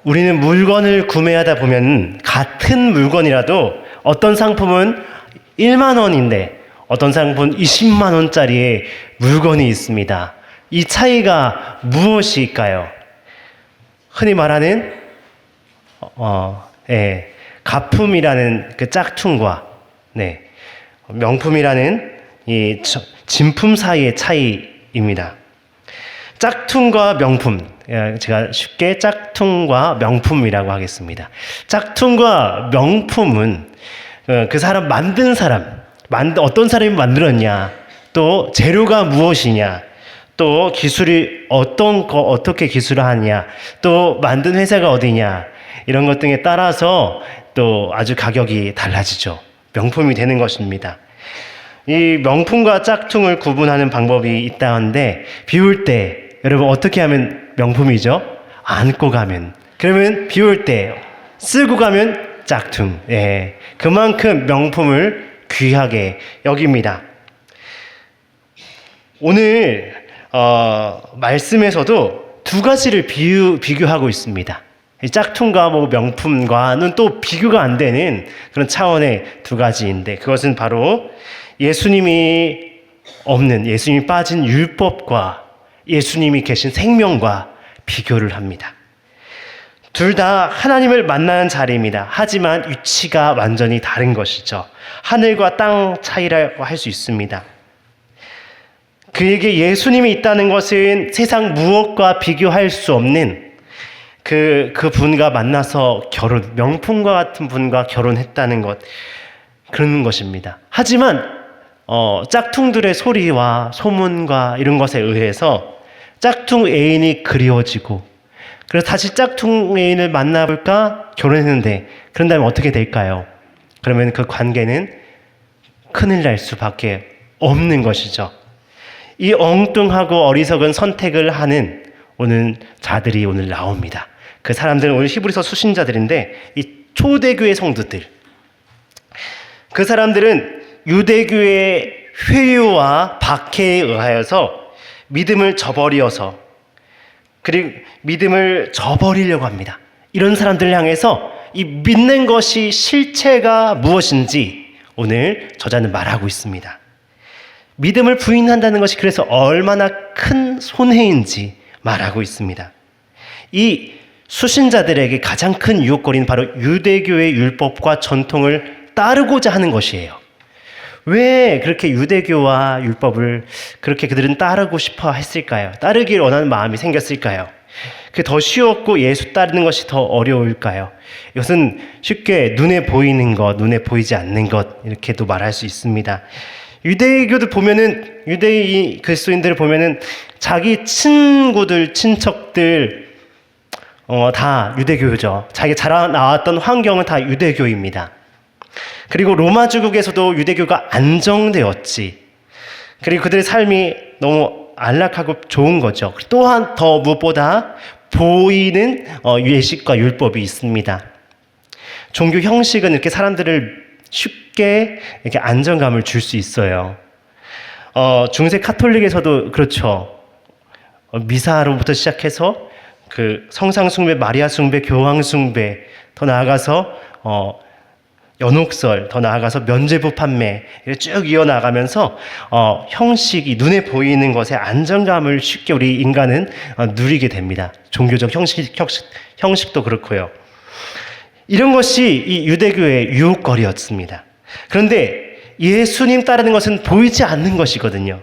우리는 물건을 구매하다 보면 같은 물건이라도 어떤 상품은 1만 원인데 어떤 상품은 20만 원짜리의 물건이 있습니다. 이 차이가 무엇일까요? 흔히 말하는 가품이라는 그 짝퉁과 명품이라는 이 진품 사이의 차이입니다. 짝퉁과 명품, 제가 쉽게 짝퉁과 명품이라고 하겠습니다. 짝퉁과 명품은 그 사람 만든 사람, 어떤 사람이 만들었냐, 또 재료가 무엇이냐, 또 기술이 어떻게 기술을 하냐, 또 만든 회사가 어디냐, 이런 것 등에 따라서 또 아주 가격이 달라지죠. 명품이 되는 것입니다. 이 명품과 짝퉁을 구분하는 방법이 있다는데, 비울 때 여러분 어떻게 하면 명품이죠? 안고 가면. 그러면 비울 때 쓰고 가면 짝퉁. 그만큼 명품을 귀하게 여깁니다. 오늘 말씀에서도 두 가지를 비교하고 있습니다. 짝퉁과 명품과는 또 비교가 안 되는 그런 차원의 두 가지인데, 그것은 바로 예수님이 빠진 율법과 예수님이 계신 생명과 비교를 합니다. 둘 다 하나님을 만나는 자리입니다. 하지만 위치가 완전히 다른 것이죠. 하늘과 땅 차이라고 할 수 있습니다. 그에게 예수님이 있다는 것은 세상 무엇과 비교할 수 없는 그 분과 만나서 명품과 같은 분과 결혼했다는 것, 그런 것입니다. 하지만 짝퉁들의 소리와 소문과 이런 것에 의해서 짝퉁 애인이 그리워지고, 그래서 다시 짝퉁 애인을 만나볼까 결혼했는데, 그런 다음에 어떻게 될까요? 그러면 그 관계는 큰일 날 수밖에 없는 것이죠. 이 엉뚱하고 어리석은 선택을 하는 자들이 오늘 나옵니다. 그 사람들은 오늘 히브리서 수신자들인데, 이 초대교회 성도들, 그 사람들은 유대교의 회유와 박해에 의하여서 믿음을 저버리려고 합니다. 이런 사람들을 향해서 이 믿는 것이 실체가 무엇인지 오늘 저자는 말하고 있습니다. 믿음을 부인한다는 것이 그래서 얼마나 큰 손해인지 말하고 있습니다. 이 수신자들에게 가장 큰 유혹거리는 바로 유대교의 율법과 전통을 따르고자 하는 것이에요. 왜 그렇게 유대교와 율법을 그렇게 그들은 따르고 싶어 했을까요? 따르길 원하는 마음이 생겼을까요? 그게 더 쉬웠고 예수 따르는 것이 더 어려울까요? 이것은 쉽게 눈에 보이는 것, 눈에 보이지 않는 것, 이렇게도 말할 수 있습니다. 유대교들 보면은, 유대인 그리스도인들을 보면은 자기 친구들, 친척들 다 유대교죠. 자기 자라나왔던 환경은 다 유대교입니다. 그리고 로마 제국에서도 유대교가 안정되었지. 그리고 그들의 삶이 너무 안락하고 좋은 거죠. 또한 더 무엇보다 보이는 예식과 율법이 있습니다. 종교 형식은 이렇게 사람들을 쉽게 이렇게 안정감을 줄 수 있어요. 중세 카톨릭에서도 그렇죠. 미사로부터 시작해서 그 성상 숭배, 마리아 숭배, 교황 숭배, 더 나아가서 연옥설, 더 나아가서 면죄부 판매, 쭉 이어나가면서 형식이 눈에 보이는 것에 안정감을 쉽게 우리 인간은 누리게 됩니다. 종교적 형식도 그렇고요. 이런 것이 이 유대교의 유혹거리였습니다. 그런데 예수님 따르는 것은 보이지 않는 것이거든요.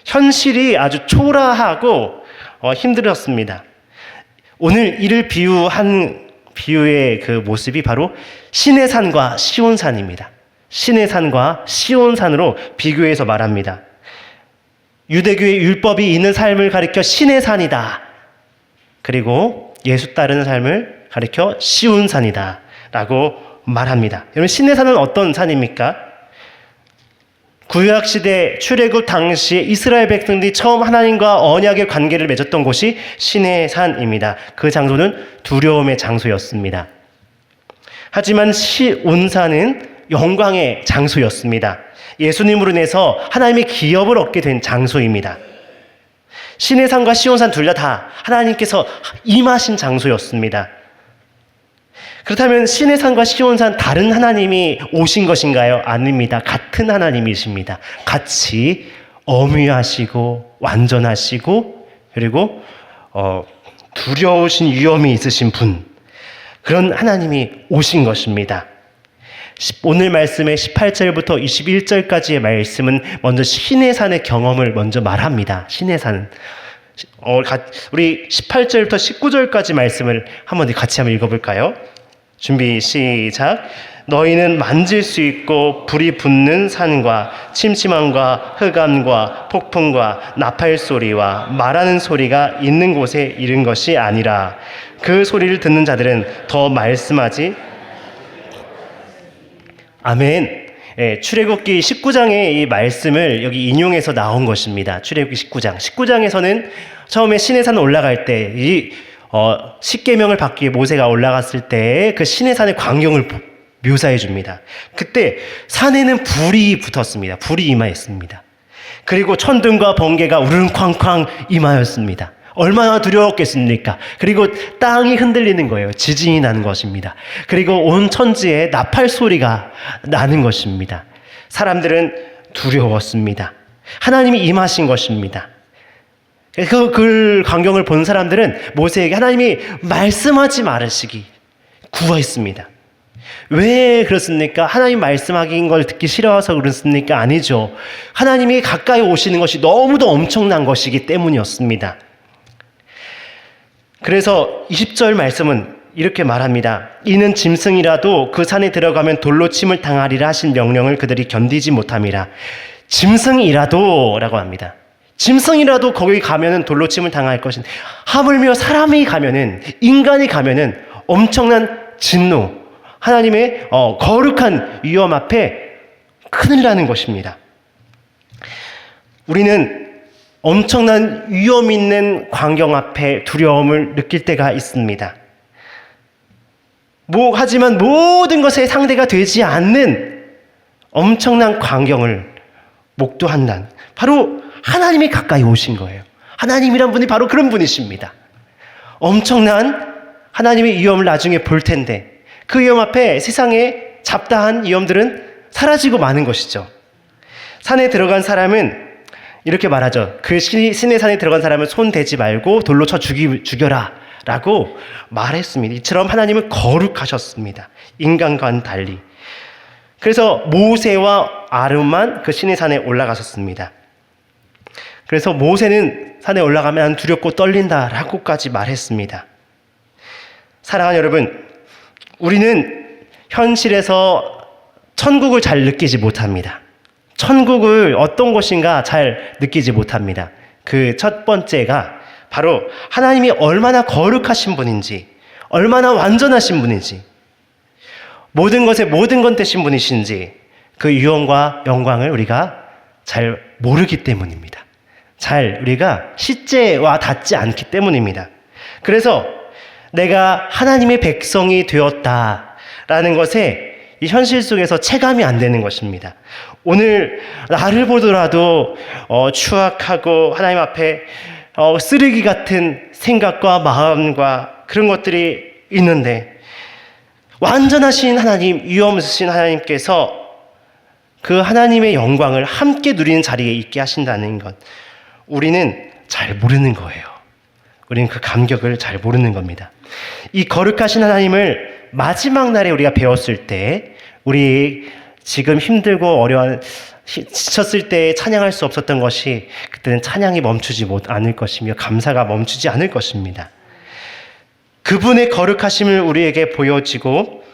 현실이 아주 초라하고 힘들었습니다. 오늘 이를 비유의 그 모습이 바로 시내산과 시온산입니다. 시내산과 시온산으로 비교해서 말합니다. 유대교의 율법이 있는 삶을 가리켜 시내산이다. 그리고 예수 따르는 삶을 가리켜 시온산이다 라고 말합니다. 여러분, 시내산은 어떤 산입니까? 구약시대 출애굽 당시에 이스라엘 백성들이 처음 하나님과 언약의 관계를 맺었던 곳이 시내산입니다. 그 장소는 두려움의 장소였습니다. 하지만 시온산은 영광의 장소였습니다. 예수님으로 인해서 하나님의 기업을 얻게 된 장소입니다. 시내산과 시온산 둘 다 하나님께서 임하신 장소였습니다. 그렇다면 시내산과 시온산 다른 하나님이 오신 것인가요? 아닙니다. 같은 하나님이십니다. 같이 엄위하시고 완전하시고 그리고 두려우신 위엄이 있으신 분, 그런 하나님이 오신 것입니다. 오늘 말씀의 18절부터 21절까지의 말씀은 먼저 시내산의 경험을 먼저 말합니다. 시내산. 우리 18절부터 19절까지 말씀을 같이 한번 읽어볼까요? 준비 시작. 너희는 만질 수 있고 불이 붙는 산과 침침함과 흑암과 폭풍과 나팔 소리와 말하는 소리가 있는 곳에 이른 것이 아니라 그 소리를 듣는 자들은 더 말씀하지. 아멘. 출애굽기 19장의 이 말씀을 여기 인용해서 나온 것입니다. 출애굽기 19장. 19장에서는 처음에 시내산 올라갈 때 이 십계명을 받기 위해 모세가 올라갔을 때 그 시내산의 광경을 묘사해 줍니다. 그때 산에는 불이 붙었습니다. 불이 임하였습니다. 그리고 천둥과 번개가 우르릉쾅쾅 임하였습니다. 얼마나 두려웠겠습니까? 그리고 땅이 흔들리는 거예요. 지진이 나는 것입니다. 그리고 온 천지에 나팔 소리가 나는 것입니다. 사람들은 두려웠습니다. 하나님이 임하신 것입니다. 그 광경을 본 사람들은 모세에게 하나님이 말씀하지 말으시기 구했습니다. 왜 그렇습니까? 하나님 말씀하긴 걸 듣기 싫어서 그렇습니까? 아니죠. 하나님이 가까이 오시는 것이 너무도 엄청난 것이기 때문이었습니다. 그래서 20절 말씀은 이렇게 말합니다. 이는 짐승이라도 그 산에 들어가면 돌로 침을 당하리라 하신 명령을 그들이 견디지 못함이라. 짐승이라도 라고 합니다. 짐승이라도 거기 가면은 돌로 침을 당할 것인, 하물며 사람이 가면은, 인간이 가면은 엄청난 진노, 하나님의 거룩한 위엄 앞에 큰일 나는 것입니다. 우리는 엄청난 위험 있는 광경 앞에 두려움을 느낄 때가 있습니다. 하지만 모든 것의 상대가 되지 않는 엄청난 광경을 목도한다는, 바로 하나님이 가까이 오신 거예요. 하나님이란 분이 바로 그런 분이십니다. 엄청난 하나님의 위험을 나중에 볼 텐데 그 위험 앞에 세상의 잡다한 위험들은 사라지고 마는 것이죠. 산에 들어간 사람은 이렇게 말하죠. 그 신의 산에 들어간 사람은 손 대지 말고 돌로 쳐 죽여라 라고 말했습니다. 이처럼 하나님은 거룩하셨습니다. 인간과는 달리. 그래서 모세와 아론만 그 신의 산에 올라가셨습니다. 그래서 모세는 산에 올라가면 두렵고 떨린다라고까지 말했습니다. 사랑하는 여러분, 우리는 현실에서 천국을 잘 느끼지 못합니다. 천국을 어떤 곳인가 잘 느끼지 못합니다. 그 첫 번째가 바로 하나님이 얼마나 거룩하신 분인지, 얼마나 완전하신 분인지, 모든 것에 모든 건 되신 분이신지 그 유언과 영광을 우리가 잘 모르기 때문입니다. 우리가 실제와 닿지 않기 때문입니다. 그래서 내가 하나님의 백성이 되었다라는 것에 이 현실 속에서 체감이 안 되는 것입니다. 오늘 나를 보더라도 추악하고 하나님 앞에 쓰레기 같은 생각과 마음과 그런 것들이 있는데, 완전하신 하나님, 위엄 있으신 하나님께서 그 하나님의 영광을 함께 누리는 자리에 있게 하신다는 것, 우리는 잘 모르는 거예요. 우리는 그 감격을 잘 모르는 겁니다. 이 거룩하신 하나님을 마지막 날에 우리가 배웠을 때, 우리 지금 힘들고 지쳤을 때 찬양할 수 없었던 것이 그때는 찬양이 멈추지 않을 것이며 감사가 멈추지 않을 것입니다. 그분의 거룩하심을 우리에게 보여지고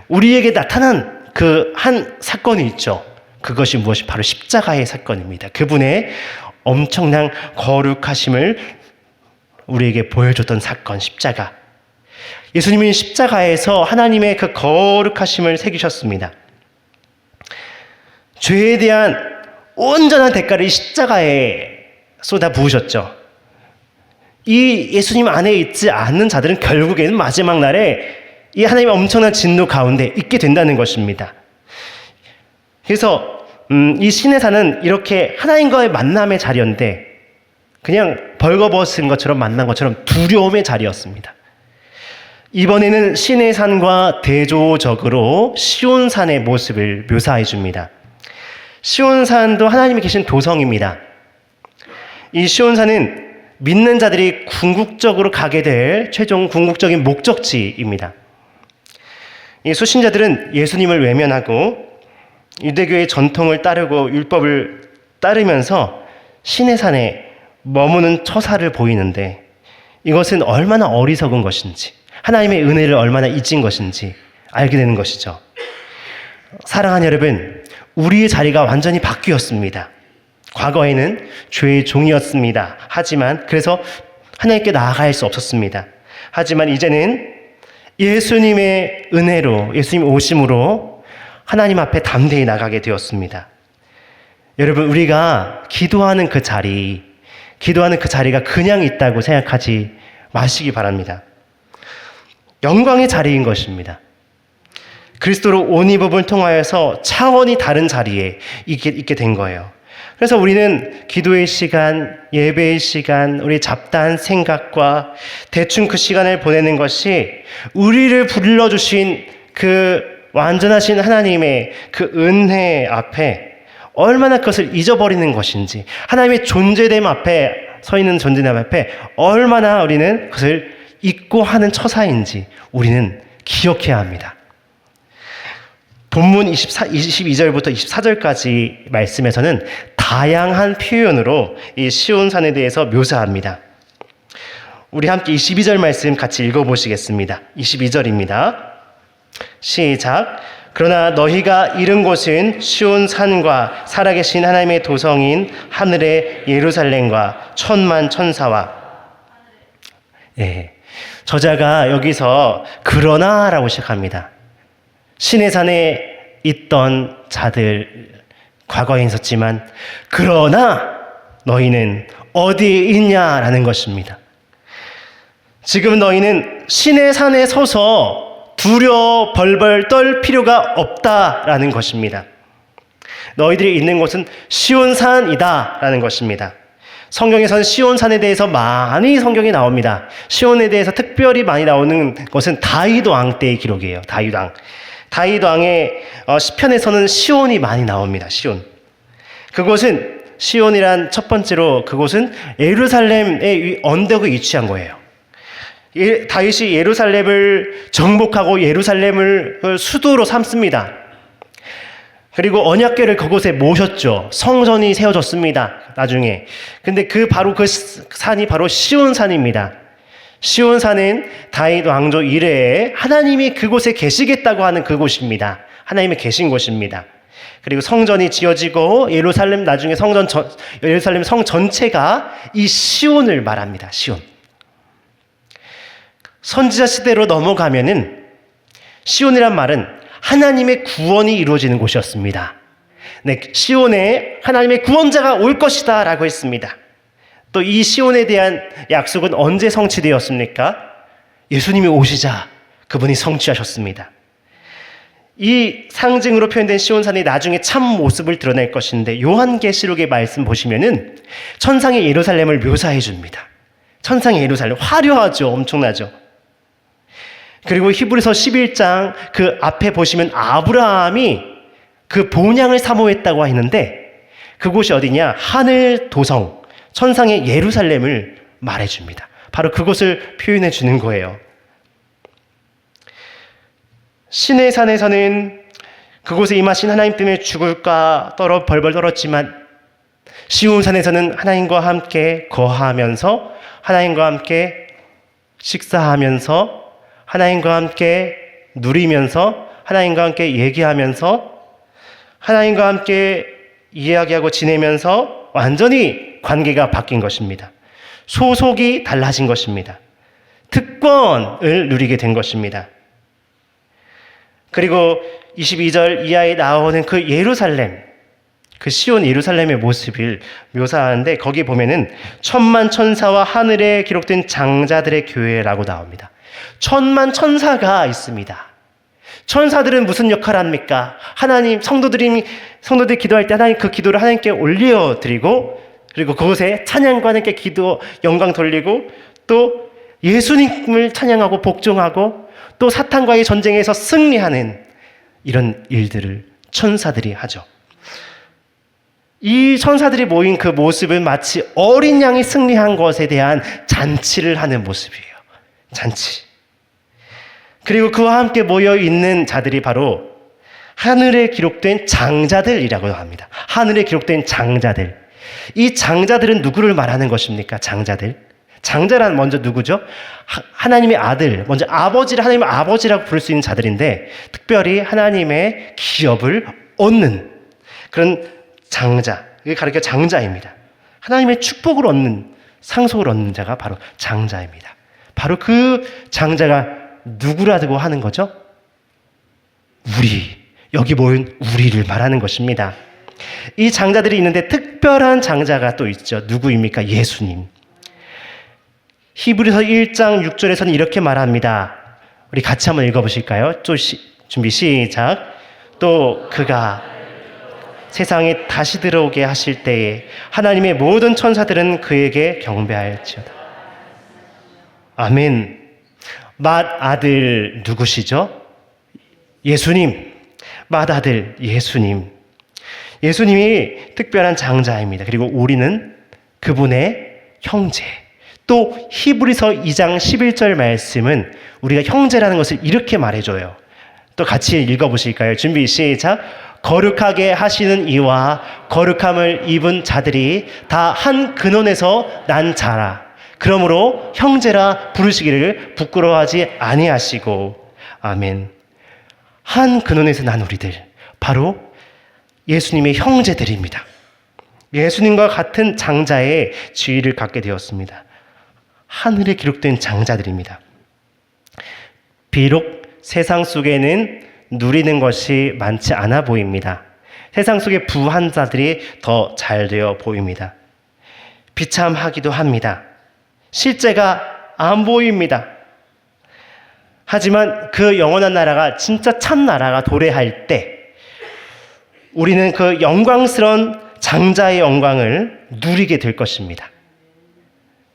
우리에게 나타난 그 한 사건이 있죠. 그것이 무엇이? 바로 십자가의 사건입니다. 그분의 엄청난 거룩하심을 우리에게 보여줬던 사건, 십자가. 예수님이 십자가에서 하나님의 그 거룩하심을 새기셨습니다. 죄에 대한 온전한 대가를 이 십자가에 쏟아 부으셨죠. 이 예수님 안에 있지 않는 자들은 결국에는 마지막 날에 이 하나님의 엄청난 진노 가운데 있게 된다는 것입니다. 그래서 이 신의 산은 이렇게 하나님과의 만남의 자리였는데 그냥 벌거벗은 것처럼 만난 것처럼 두려움의 자리였습니다. 이번에는 시내산과 대조적으로 시온산의 모습을 묘사해 줍니다. 시온산도 하나님이 계신 도성입니다. 이 시온산은 믿는 자들이 궁극적으로 가게 될 최종 궁극적인 목적지입니다. 이 수신자들은 예수님을 외면하고 유대교의 전통을 따르고 율법을 따르면서 시내산에 머무는 처사를 보이는데 이것은 얼마나 어리석은 것인지, 하나님의 은혜를 얼마나 잊은 것인지 알게 되는 것이죠. 사랑하는 여러분, 우리의 자리가 완전히 바뀌었습니다. 과거에는 죄의 종이었습니다. 하지만 그래서 하나님께 나아갈 수 없었습니다. 하지만 이제는 예수님의 은혜로, 예수님 오심으로 하나님 앞에 담대히 나가게 되었습니다. 여러분, 우리가 기도하는 그 자리가 그냥 있다고 생각하지 마시기 바랍니다. 영광의 자리인 것입니다. 그리스도로 옷 입음을 통하여서 차원이 다른 자리에 있게 된 거예요. 그래서 우리는 기도의 시간, 예배의 시간, 우리 잡다한 생각과 대충 그 시간을 보내는 것이 우리를 불러주신 그 완전하신 하나님의 그 은혜 앞에 얼마나 그것을 잊어버리는 것인지, 하나님의 존재됨 앞에 서 있는 존재됨 앞에 얼마나 우리는 그것을 잊고 하는 처사인지 우리는 기억해야 합니다. 본문 22절부터 24절까지 말씀에서는 다양한 표현으로 이 시온산에 대해서 묘사합니다. 우리 함께 22절 말씀 같이 읽어보시겠습니다. 22절입니다. 시작. 그러나 너희가 이른 곳은 시온산과 살아계신 하나님의 도성인 하늘의 예루살렘과 천만 천사와, 저자가 여기서 그러나라고 시작합니다. 시내산에 있던 자들 과거에 있었지만 그러나 너희는 어디에 있냐라는 것입니다. 지금 너희는 시내산에 서서 두려워 벌벌 떨 필요가 없다라는 것입니다. 너희들이 있는 곳은 시온산이다라는 것입니다. 성경에서는 시온산에 대해서 많이 성경이 나옵니다. 시온에 대해서 특별히 많이 나오는 것은 다윗 왕 때의 기록이에요. 다윗 왕의 시편에서는 시온이 많이 나옵니다. 시온. 그곳은 시온이란 첫 번째로 그곳은 예루살렘의 언덕에 위치한 거예요. 다윗이 예루살렘을 정복하고 예루살렘을 수도로 삼습니다. 그리고 언약궤를 그곳에 모셨죠. 성전이 세워졌습니다. 나중에. 근데 그 산이 바로 시온산입니다. 시온산은 다윗 왕조 이래에 하나님이 그곳에 계시겠다고 하는 그곳입니다. 하나님이 계신 곳입니다. 그리고 성전이 지어지고 나중에 예루살렘 성 전체가 이 시온을 말합니다. 시온. 선지자 시대로 넘어가면은 시온이란 말은 하나님의 구원이 이루어지는 곳이었습니다. 네, 시온에 하나님의 구원자가 올 것이다 라고 했습니다. 또 이 시온에 대한 약속은 언제 성취되었습니까? 예수님이 오시자 그분이 성취하셨습니다. 이 상징으로 표현된 시온산이 나중에 참 모습을 드러낼 것인데 요한계시록의 말씀 보시면은 천상의 예루살렘을 묘사해 줍니다. 천상의 예루살렘 화려하죠. 엄청나죠. 그리고 히브리서 11장 그 앞에 보시면 아브라함이 그 본향을 사모했다고 했는데 그곳이 어디냐? 하늘 도성, 천상의 예루살렘을 말해줍니다. 바로 그곳을 표현해 주는 거예요. 시내산에서는 그곳에 임하신 하나님 때문에 죽을까 벌벌 떨었지만 시온산에서는 하나님과 함께 거하면서 하나님과 함께 식사하면서 하나님과 함께 누리면서 하나님과 함께 얘기하면서 하나님과 함께 이야기하고 지내면서 완전히 관계가 바뀐 것입니다. 소속이 달라진 것입니다. 특권을 누리게 된 것입니다. 그리고 22절 이하에 나오는 그 예루살렘, 그 시온 예루살렘의 모습을 묘사하는데 거기 보면은 천만 천사와 하늘에 기록된 장자들의 교회라고 나옵니다. 천만 천사가 있습니다. 천사들은 무슨 역할을 합니까? 하나님, 성도들이 기도할 때 하나님 그 기도를 하나님께 올려드리고 그리고 그곳에 찬양과 함께 영광 돌리고 또 예수님을 찬양하고 복종하고 또 사탄과의 전쟁에서 승리하는 이런 일들을 천사들이 하죠. 이 천사들이 모인 그 모습은 마치 어린 양이 승리한 것에 대한 잔치를 하는 모습이에요. 잔치. 그리고 그와 함께 모여 있는 자들이 바로 하늘에 기록된 장자들이라고 합니다. 하늘에 기록된 장자들. 이 장자들은 누구를 말하는 것입니까? 장자들. 장자란 먼저 누구죠? 하나님의 아들, 먼저 아버지를 하나님의 아버지라고 부를 수 있는 자들인데 특별히 하나님의 기업을 얻는 그런 장자, 이게 가르쳐 장자입니다. 하나님의 축복을 얻는, 상속을 얻는 자가 바로 장자입니다. 바로 그 장자가 누구라고 하는 거죠? 우리, 여기 모인 우리를 말하는 것입니다. 이 장자들이 있는데 특별한 장자가 또 있죠. 누구입니까? 예수님. 히브리서 1장 6절에서는 이렇게 말합니다. 우리 같이 한번 읽어보실까요? 준비 시작. 또 그가 세상에 다시 들어오게 하실 때에 하나님의 모든 천사들은 그에게 경배할지어다. 아멘. 맏아들 누구시죠? 예수님. 맏아들 예수님. 예수님이 특별한 장자입니다. 그리고 우리는 그분의 형제. 또 히브리서 2장 11절 말씀은 우리가 형제라는 것을 이렇게 말해줘요. 또 같이 읽어보실까요? 준비 시작. 거룩하게 하시는 이와 거룩함을 입은 자들이 다 한 근원에서 난 자라. 그러므로 형제라 부르시기를 부끄러워하지 아니하시고. 아멘. 한 근원에서 난 우리들, 바로 예수님의 형제들입니다. 예수님과 같은 장자의 지위를 갖게 되었습니다. 하늘에 기록된 장자들입니다. 비록 세상 속에는 누리는 것이 많지 않아 보입니다. 세상 속의 부한 자들이 더 잘 되어 보입니다. 비참하기도 합니다. 실제가 안 보입니다. 하지만 그 영원한 나라가 진짜 참 나라가 도래할 때 우리는 그 영광스러운 장자의 영광을 누리게 될 것입니다.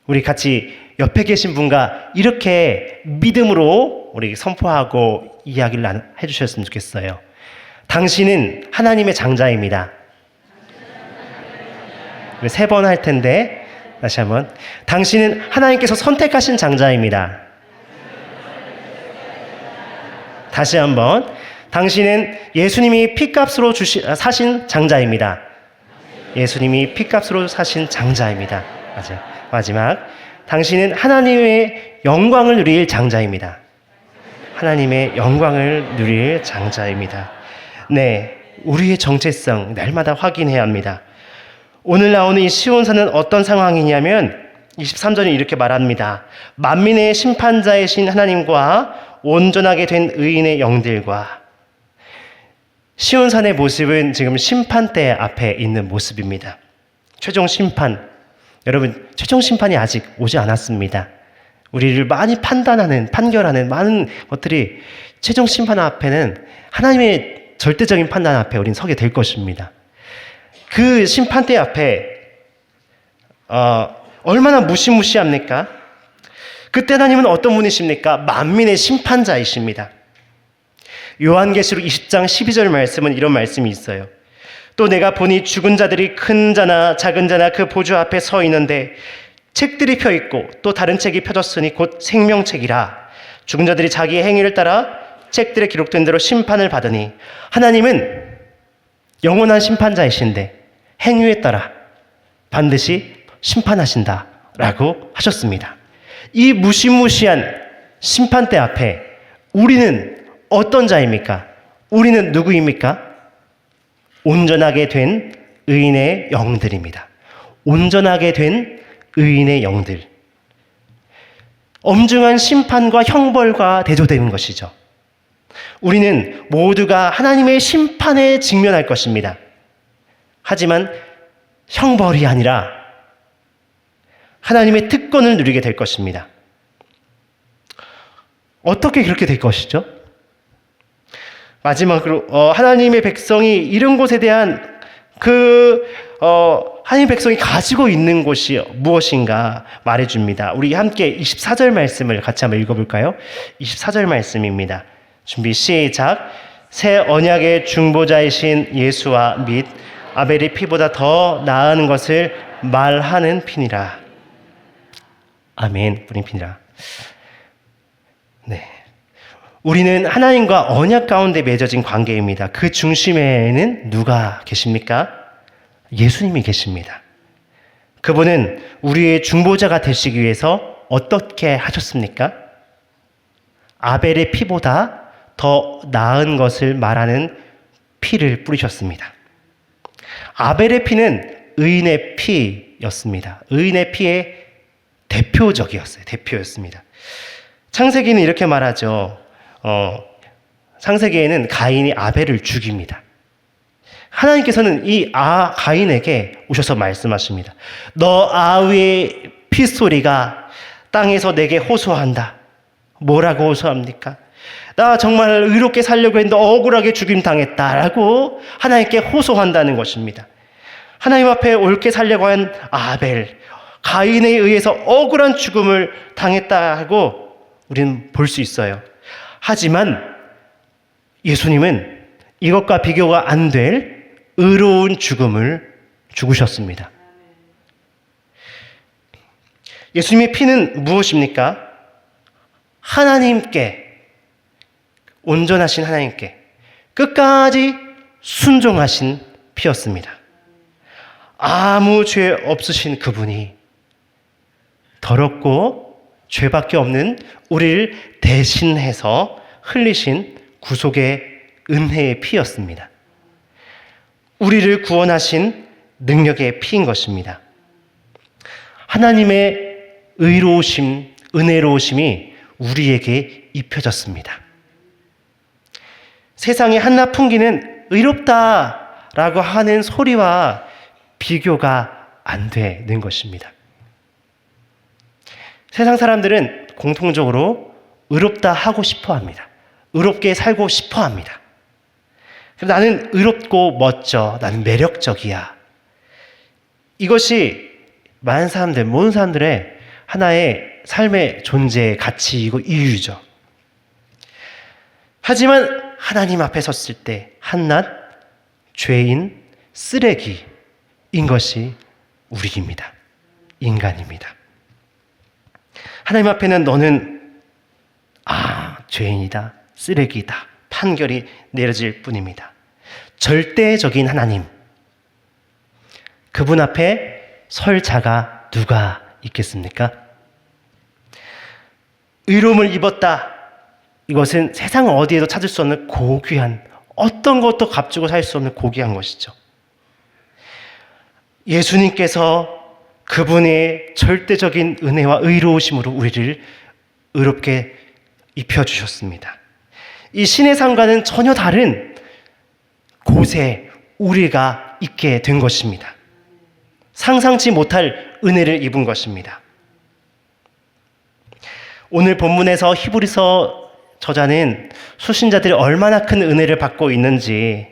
우리 같이 옆에 계신 분과 이렇게 믿음으로 우리 선포하고 이야기를 해주셨으면 좋겠어요. 당신은 하나님의 장자입니다. 3번 할 텐데 다시 한번. 당신은 하나님께서 선택하신 장자입니다. 다시 한번. 당신은 예수님이 피값으로 사신 장자입니다. 예수님이 피값으로 사신 장자입니다. 맞아요. 마지막. 당신은 하나님의 영광을 누릴 장자입니다. 하나님의 영광을 누릴 장자입니다. 네, 우리의 정체성 날마다 확인해야 합니다. 오늘 나오는 이 시온산은 어떤 상황이냐면 23절에 이렇게 말합니다. 만민의 심판자이신 하나님과 온전하게 된 의인의 영들과. 시온산의 모습은 지금 심판대 앞에 있는 모습입니다. 최종 심판. 여러분, 최종 심판이 아직 오지 않았습니다. 우리를 많이 판결하는 많은 것들이 최종 심판 앞에는 하나님의 절대적인 판단 앞에 우리는 서게 될 것입니다. 그 심판대 앞에 얼마나 무시무시합니까? 그때 하나님은 어떤 분이십니까? 만민의 심판자이십니다. 요한계시록 20장 12절 말씀은 이런 말씀이 있어요. 또 내가 보니 죽은 자들이 큰 자나 작은 자나 그 보좌 앞에 서 있는데 책들이 펴 있고 또 다른 책이 펴졌으니 곧 생명책이라. 죽은 자들이 자기의 행위를 따라 책들에 기록된 대로 심판을 받으니. 하나님은 영원한 심판자이신데 행위에 따라 반드시 심판하신다라고 하셨습니다. 이 무시무시한 심판대 앞에 우리는 어떤 자입니까? 우리는 누구입니까? 온전하게 된 의인의 영들입니다. 온전하게 된 의인의 영들. 엄중한 심판과 형벌과 대조되는 것이죠. 우리는 모두가 하나님의 심판에 직면할 것입니다. 하지만 형벌이 아니라 하나님의 특권을 누리게 될 것입니다. 어떻게 그렇게 될 것이죠? 마지막으로 하나님의 백성이 이런 것에 대한 하나님 백성이 가지고 있는 것이 무엇인가 말해줍니다. 우리 함께 24절 말씀을 같이 한번 읽어볼까요? 24절 말씀입니다. 준비 시작. 새 언약의 중보자이신 예수와 및 아벨의 피보다 더 나은 것을 말하는 피니라. 아멘. 뿌린 피니라. 네. 우리는 하나님과 언약 가운데 맺어진 관계입니다. 그 중심에는 누가 계십니까? 예수님이 계십니다. 그분은 우리의 중보자가 되시기 위해서 어떻게 하셨습니까? 아벨의 피보다 더 나은 것을 말하는 피를 뿌리셨습니다. 아벨의 피는 의인의 피였습니다. 의인의 피의 대표였습니다. 창세기는 이렇게 말하죠. 창세기에는 가인이 아벨을 죽입니다. 하나님께서는 이 가인에게 오셔서 말씀하십니다. 너 아우의 피소리가 땅에서 내게 호소한다. 뭐라고 호소합니까? 나 정말 의롭게 살려고 했는데 억울하게 죽임당했다라고 하나님께 호소한다는 것입니다. 하나님 앞에 옳게 살려고 한 아벨, 가인에 의해서 억울한 죽음을 당했다고 우리는 볼 수 있어요. 하지만 예수님은 이것과 비교가 안 될 의로운 죽음을 죽으셨습니다. 예수님의 피는 무엇입니까? 하나님께, 온전하신 하나님께 끝까지 순종하신 피였습니다. 아무 죄 없으신 그분이 더럽고 죄밖에 없는 우리를 대신해서 흘리신 구속의 은혜의 피였습니다. 우리를 구원하신 능력의 피인 것입니다. 하나님의 의로우심, 은혜로우심이 우리에게 입혀졌습니다. 세상의 한낱 풍기는 의롭다라고 하는 소리와 비교가 안 되는 것입니다. 세상 사람들은 공통적으로 의롭다 하고 싶어 합니다. 의롭게 살고 싶어 합니다. 나는 의롭고 멋져. 나는 매력적이야. 이것이 모든 사람들의 하나의 삶의 존재의 가치이고 이유죠. 하지만 하나님 앞에 섰을 때 한낱 죄인, 쓰레기인 것이 우리입니다. 인간입니다. 하나님 앞에는 너는 죄인이다, 쓰레기다 판결이 내려질 뿐입니다. 절대적인 하나님, 그분 앞에 설 자가 누가 있겠습니까? 의로움을 입었다. 이것은 세상 어디에도 찾을 수 없는 고귀한, 어떤 것도 값주고 살 수 없는 고귀한 것이죠. 예수님께서 그분의 절대적인 은혜와 의로우심으로 우리를 의롭게 입혀주셨습니다. 이 신의 삶과는 전혀 다른 곳에 우리가 있게 된 것입니다. 상상치 못할 은혜를 입은 것입니다. 오늘 본문에서 히브리서 저자는 수신자들이 얼마나 큰 은혜를 받고 있는지,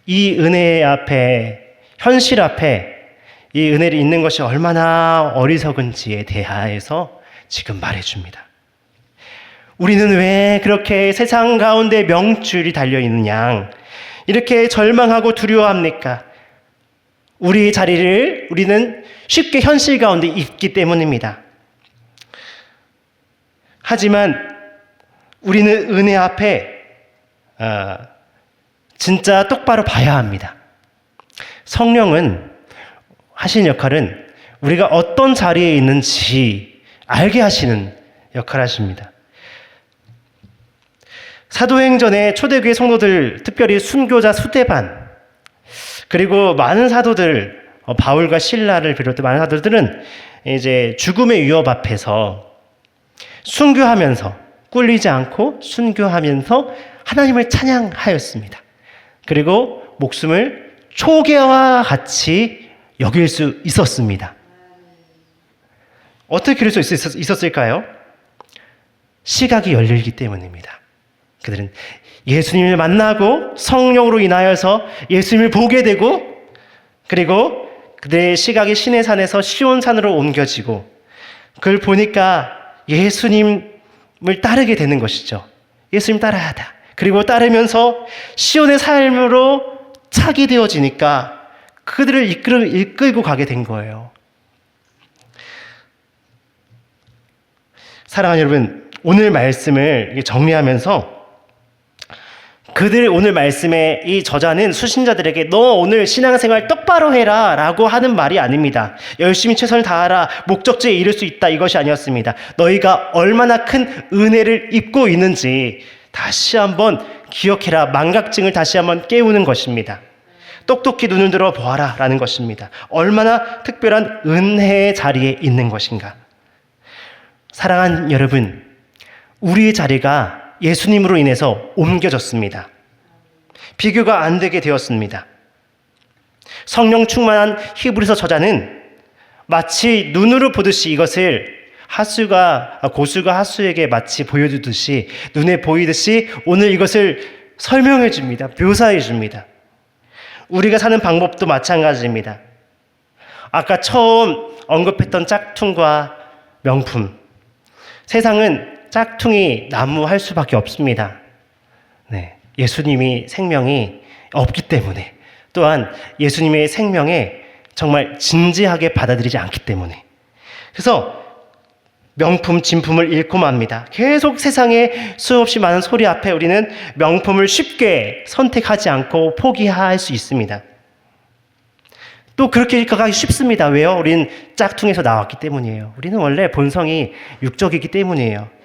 이 은혜 앞에, 현실 앞에 이 은혜를 잊는 것이 얼마나 어리석은지에 대하여서 지금 말해줍니다. 우리는 왜 그렇게 세상 가운데 명줄이 달려있느냐, 이렇게 절망하고 두려워합니까? 우리의 자리를 우리는 쉽게 현실 가운데 있기 때문입니다. 하지만 우리는 은혜 앞에 진짜 똑바로 봐야 합니다. 성령은 하신 역할은 우리가 어떤 자리에 있는지 알게 하시는 역할을 하십니다. 사도행전에 초대교회 성도들, 특별히 순교자 수데반, 그리고 많은 사도들, 바울과 실라를 비롯해 많은 사도들은 이제 죽음의 위협 앞에서 순교하면서, 꿀리지 않고 순교하면서 하나님을 찬양하였습니다. 그리고 목숨을 초계와 같이 여길 수 있었습니다. 어떻게 그럴 수 있었을까요? 시각이 열리기 때문입니다. 그들은 예수님을 만나고 성령으로 인하여서 예수님을 보게 되고 그리고 그들의 시각이 시내산에서 시온산으로 옮겨지고 그걸 보니까 예수님을 따르게 되는 것이죠. 예수님 따라하다. 그리고 따르면서 시온의 삶으로 차게 되어지니까 그들을 이끌고 가게 된 거예요. 사랑하는 여러분, 오늘 말씀을 정리하면서 그들 오늘 말씀에 이 저자는 수신자들에게 너 오늘 신앙생활 똑바로 해라 라고 하는 말이 아닙니다. 열심히 최선을 다하라, 목적지에 이를 수 있다, 이것이 아니었습니다. 너희가 얼마나 큰 은혜를 입고 있는지 다시 한번 기억해라, 망각증을 다시 한번 깨우는 것입니다. 똑똑히 눈을 들어 보아라 라는 것입니다. 얼마나 특별한 은혜의 자리에 있는 것인가. 사랑하는 여러분, 우리의 자리가 예수님으로 인해서 옮겨졌습니다. 비교가 안 되게 되었습니다. 성령 충만한 히브리서 저자는 마치 눈으로 보듯이 이것을 고수가 하수에게 마치 보여주듯이 눈에 보이듯이 오늘 이것을 설명해 줍니다. 묘사해 줍니다. 우리가 사는 방법도 마찬가지입니다. 아까 처음 언급했던 짝퉁과 명품. 세상은 짝퉁이 난무할 수밖에 없습니다. 네, 예수님이 생명이 없기 때문에, 또한 예수님의 생명에 정말 진지하게 받아들이지 않기 때문에. 그래서 명품, 진품을 잃고 맙니다. 계속 세상에 수없이 많은 소리 앞에 우리는 명품을 쉽게 선택하지 않고 포기할 수 있습니다. 또 그렇게 가기 쉽습니다. 왜요? 우리는 짝퉁에서 나왔기 때문이에요. 우리는 원래 본성이 육적이기 때문이에요.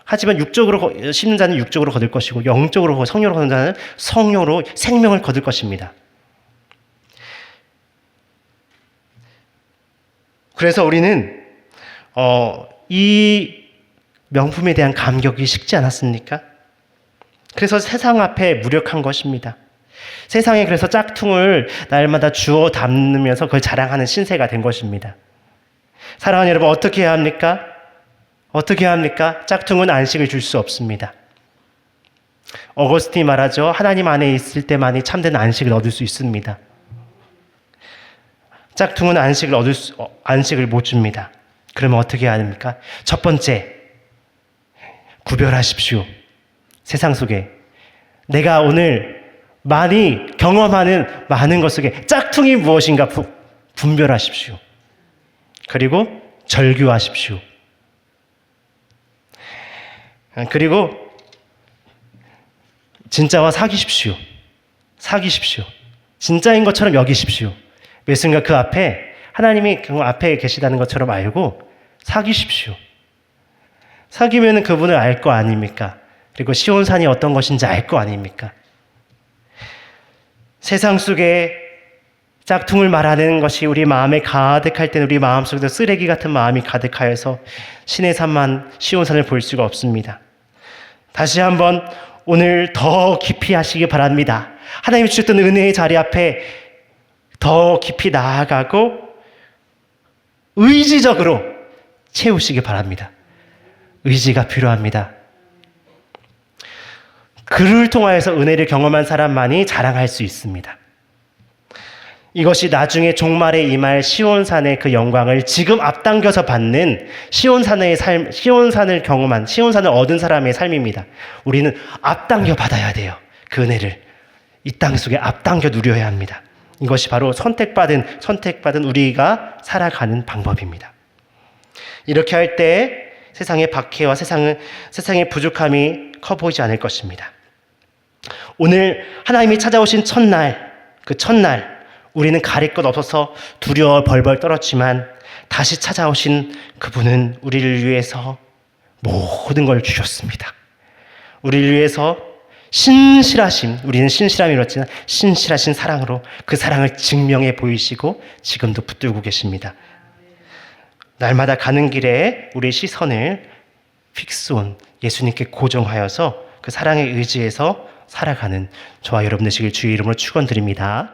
하지만 육적으로 심는 자는 육적으로 거둘 것이고 영적으로 성령으로 거둔 자는 성령으로 생명을 거둘 것입니다. 그래서 우리는 이 명품에 대한 감격이 식지 않았습니까? 그래서 세상 앞에 무력한 것입니다. 세상에 그래서 짝퉁을 날마다 주워 담으면서 그걸 자랑하는 신세가 된 것입니다. 사랑하는 여러분, 어떻게 해야 합니까? 어떻게 해야 합니까? 짝퉁은 안식을 줄 수 없습니다. 어거스틴이 말하죠. 하나님 안에 있을 때만이 참된 안식을 얻을 수 있습니다. 짝퉁은 안식을 못 줍니다. 그러면 어떻게 해야 합니까? 첫 번째, 구별하십시오. 세상 속에 내가 오늘 많이 경험하는 많은 것 속에 짝퉁이 무엇인가 분별하십시오. 그리고 절규하십시오. 그리고 진짜와 사귀십시오. 진짜인 것처럼 여기십시오. 매 순간 그 앞에 하나님이 그 앞에 계시다는 것처럼 알고 사귀십시오. 사귀면 그분을 알 거 아닙니까? 그리고 시온산이 어떤 것인지 알 거 아닙니까? 세상 속에 짝퉁을 말하는 것이 우리 마음에 가득할 때는 우리 마음속에서 쓰레기 같은 마음이 가득하여서 신의 산만, 시온산을 볼 수가 없습니다. 다시 한번 오늘 더 깊이 하시기 바랍니다. 하나님이 주셨던 은혜의 자리 앞에 더 깊이 나아가고 의지적으로 채우시기 바랍니다. 의지가 필요합니다. 그를 통하여서 은혜를 경험한 사람만이 자랑할 수 있습니다. 이것이 나중에 종말에 임할 시온산의 그 영광을 지금 앞당겨서 받는 시온산의 삶, 시온산을 경험한, 시온산을 얻은 사람의 삶입니다. 우리는 앞당겨 받아야 돼요. 그 은혜를 이 땅 속에 앞당겨 누려야 합니다. 이것이 바로 선택받은 우리가 살아가는 방법입니다. 이렇게 할 때 세상의 박해와 세상의 부족함이 커 보이지 않을 것입니다. 오늘 하나님이 찾아오신 첫날, 그 첫날 우리는 가릴 것 없어서 두려워 벌벌 떨었지만 다시 찾아오신 그분은 우리를 위해서 모든 걸 주셨습니다. 우리를 위해서 우리는 신실함이 이렇지만 신실하신 사랑으로 그 사랑을 증명해 보이시고 지금도 붙들고 계십니다. 날마다 가는 길에 우리의 시선을 픽스온 예수님께 고정하여서 그 사랑에 의지해서 살아가는 저와 여러분 되시길 주의 이름으로 축원드립니다.